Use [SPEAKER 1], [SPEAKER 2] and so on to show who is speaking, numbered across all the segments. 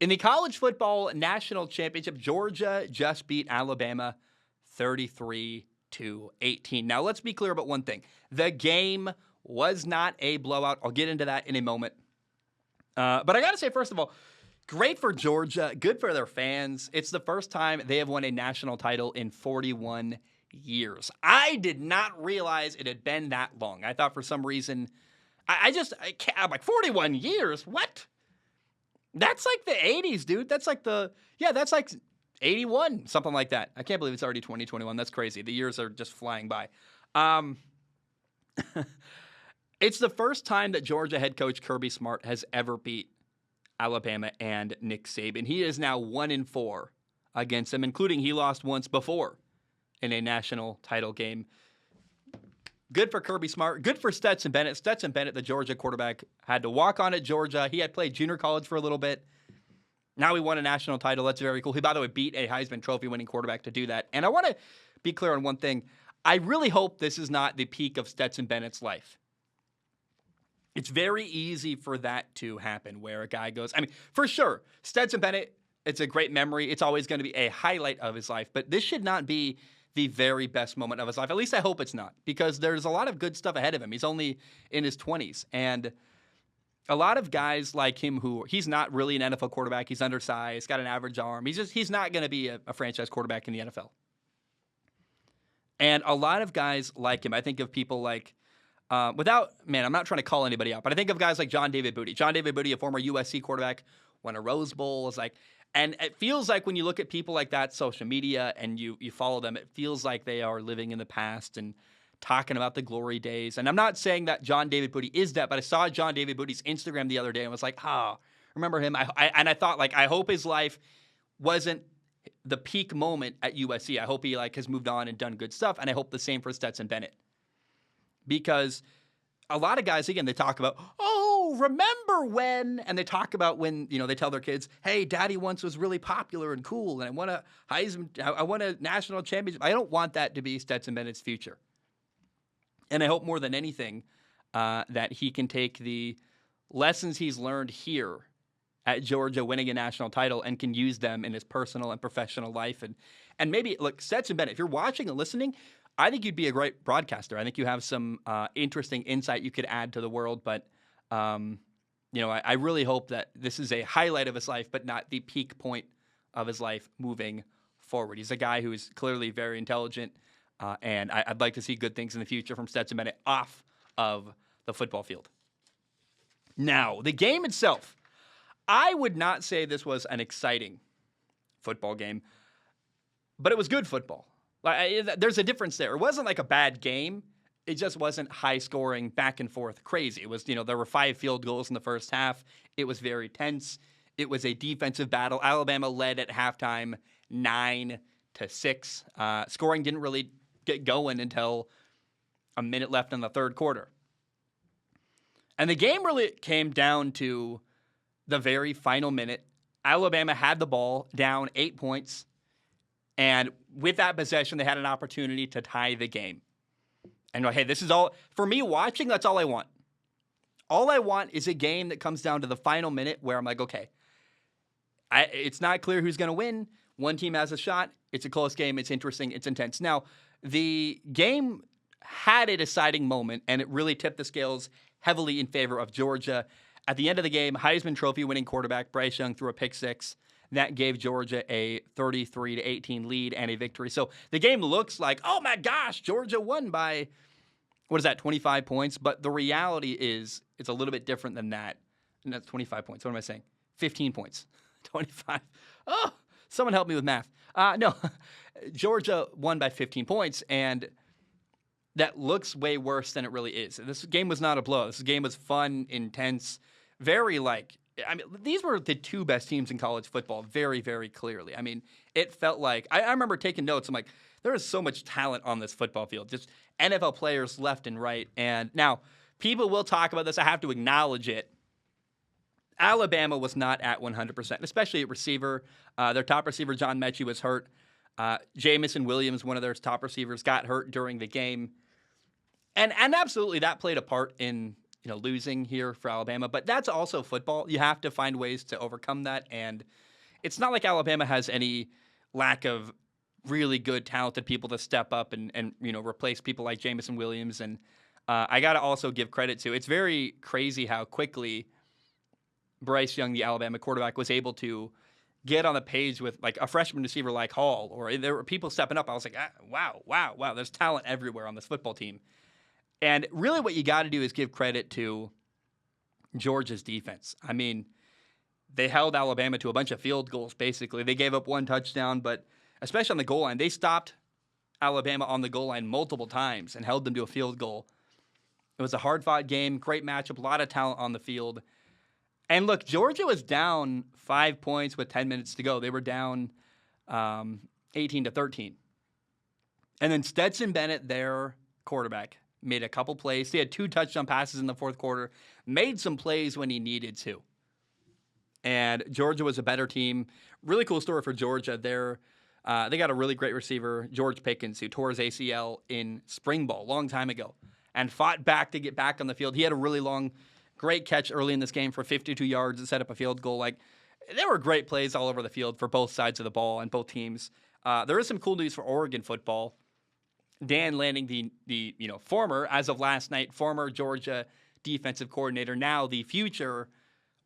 [SPEAKER 1] In the college football national championship, Georgia just beat Alabama 33-18. Now, let's be clear about one thing. The game was not a blowout. I'll get into that in a moment. But I got to say, first of all, great for Georgia. Good for their fans. It's the first time they have won a national title in 41 years. I did not realize it had been that long. I thought for some reason, I'm like, 41 years? What? That's like the 80s, dude. That's like that's like 81, something like that. I can't believe it's already 2021. That's crazy. The years are just flying by. It's the first time that Georgia head coach Kirby Smart has ever beat Alabama and Nick Saban. He is now 1-4 against them, including he lost once before in a national title game. Good for Kirby Smart. Good for Stetson Bennett. Stetson Bennett, the Georgia quarterback, had to walk on at Georgia. He had played junior college for a little bit. Now he won a national title. That's very cool. He, by the way, beat a Heisman Trophy winning quarterback to do that. And I want to be clear on one thing. I really hope this is not the peak of Stetson Bennett's life. It's very easy for that to happen where a guy goes, I mean, for sure, Stetson Bennett, it's a great memory. It's always going to be a highlight of his life. But this should not be the very best moment of his life. At least I hope it's not, because there's a lot of good stuff ahead of him. He's only in his 20s. And a lot of guys like him who, he's not really an NFL quarterback. He's undersized, got an average arm. He's not going to be a franchise quarterback in the NFL. And a lot of guys like him, I think of people like, I'm not trying to call anybody out, but I think of guys like John David Booty. John David Booty, a former USC quarterback, won a Rose Bowl. And it feels like when you look at people like that, social media, and you follow them, it feels like they are living in the past and talking about the glory days. And I'm not saying that John David Booty is that, but I saw John David Booty's Instagram the other day and was like, remember him? I thought, like, I hope his life wasn't the peak moment at USC. I hope he has moved on and done good stuff, and I hope the same for Stetson Bennett. Because a lot of guys, again, they talk about, remember when, and they talk about when, they tell their kids, hey, daddy once was really popular and cool, and I won a national championship. I don't want that to be Stetson Bennett's future. And I hope more than anything that he can take the lessons he's learned here at Georgia winning a national title and can use them in his personal and professional life. And maybe, look, Stetson Bennett, if you're watching and listening, I think you'd be a great broadcaster. I think you have some interesting insight you could add to the world. But, I really hope that this is a highlight of his life, but not the peak point of his life moving forward. He's a guy who is clearly very intelligent, and I'd like to see good things in the future from Stetson Bennett off of the football field. Now, the game itself, I would not say this was an exciting football game, but it was good football. There's a difference there. It wasn't like a bad game. It just wasn't high scoring, back and forth crazy. It was, there were 5 field goals in the first half. It was very tense. It was a defensive battle. Alabama led at halftime 9-6. Scoring didn't really get going until a minute left in the third quarter. And the game really came down to the very final minute. Alabama had the ball down 8 points. And with that possession, they had an opportunity to tie the game. And hey, this is all, for me watching, that's all I want. All I want is a game that comes down to the final minute where I'm like, okay, it's not clear who's going to win. One team has a shot. It's a close game. It's interesting. It's intense. Now, the game had a deciding moment, and it really tipped the scales heavily in favor of Georgia. At the end of the game, Heisman Trophy winning quarterback Bryce Young threw a pick six. That gave Georgia a 33-18 lead and a victory. So the game looks like, oh my gosh, Georgia won by, 25 points? But the reality is it's a little bit different than that. And that's 25 points. What am I saying? 15 points. 25. Oh, someone help me with math. No, Georgia won by 15 points, and that looks way worse than it really is. This game was not a blow. This game was fun, intense, very these were the 2 best teams in college football very, very clearly. I mean, it felt like, I remember taking notes. I'm like, there is so much talent on this football field, just NFL players left and right. And now, people will talk about this. I have to acknowledge it. Alabama was not at 100%, especially at receiver. Their top receiver, John Mechie, was hurt. Jamison Williams, one of their top receivers, got hurt during the game. And absolutely, that played a part in losing here for Alabama. But that's also football. You have to find ways to overcome that. And it's not like Alabama has any lack of really good, talented people to step up and replace people like Jamison Williams. And I got to also give credit to, it's very crazy how quickly Bryce Young, the Alabama quarterback, was able to get on the page with like a freshman receiver like Hall, or there were people stepping up. I was like, wow. There's talent everywhere on this football team. And really what you got to do is give credit to Georgia's defense. I mean, they held Alabama to a bunch of field goals, basically. They gave up one touchdown, but especially on the goal line, they stopped Alabama on the goal line multiple times and held them to a field goal. It was a hard-fought game, great matchup, a lot of talent on the field. And look, Georgia was down 5 points with 10 minutes to go. They were down 18-13. And then Stetson Bennett, their quarterback, made a couple plays. He had 2 touchdown passes in the fourth quarter, made some plays when he needed to. And Georgia was a better team. Really cool story for Georgia. They got a really great receiver, George Pickens, who tore his ACL in spring ball a long time ago and fought back to get back on the field. He had a really long, great catch early in this game for 52 yards and set up a field goal. Like, there were great plays all over the field for both sides of the ball and both teams. There is some cool news for Oregon football. Dan Lanning, the former, as of last night, former Georgia defensive coordinator, now the future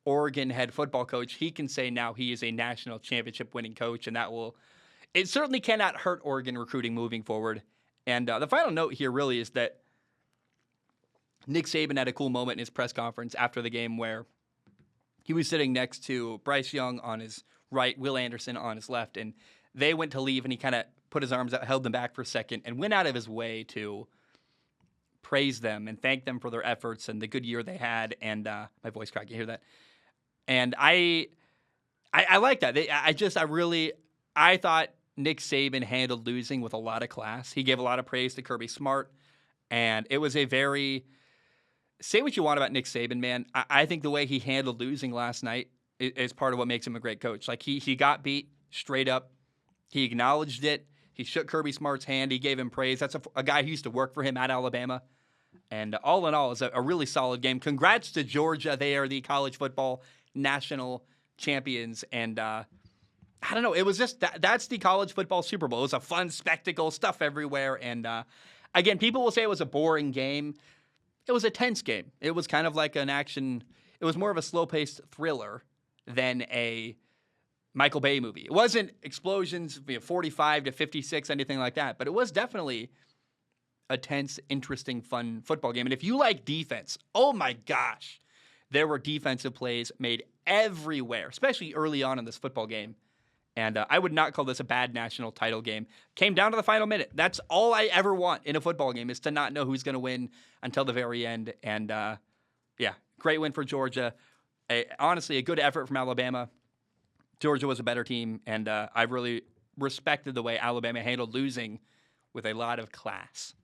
[SPEAKER 1] Oregon head football coach, he can say now he is a national championship winning coach, and it certainly cannot hurt Oregon recruiting moving forward. And the final note here really is that Nick Saban had a cool moment in his press conference after the game where he was sitting next to Bryce Young on his right, Will Anderson on his left, and they went to leave, and he kind of put his arms out, held them back for a second, and went out of his way to praise them and thank them for their efforts and the good year they had. And my voice cracked, you hear that? And I like that. I thought Nick Saban handled losing with a lot of class. He gave a lot of praise to Kirby Smart, and it was a very, say what you want about Nick Saban, man. I think the way he handled losing last night is part of what makes him a great coach. Like, he got beat straight up. He acknowledged it. He shook Kirby Smart's hand. He gave him praise. That's a guy who used to work for him at Alabama. And all in all, it's a really solid game. Congrats to Georgia. They are the college football national champions. And I don't know. It was just that's the college football Super Bowl. It was a fun spectacle, stuff everywhere. And again, people will say it was a boring game. It was a tense game. It was kind of like an action. It was more of a slow-paced thriller than a Michael Bay movie. It wasn't explosions, 45 to 56, anything like that. But it was definitely a tense, interesting, fun football game. And if you like defense, oh my gosh, there were defensive plays made everywhere, especially early on in this football game. And I would not call this a bad national title game. Came down to the final minute. That's all I ever want in a football game, is to not know who's going to win until the very end. And great win for Georgia. Honestly, a good effort from Alabama. Georgia was a better team, and I really respected the way Alabama handled losing with a lot of class.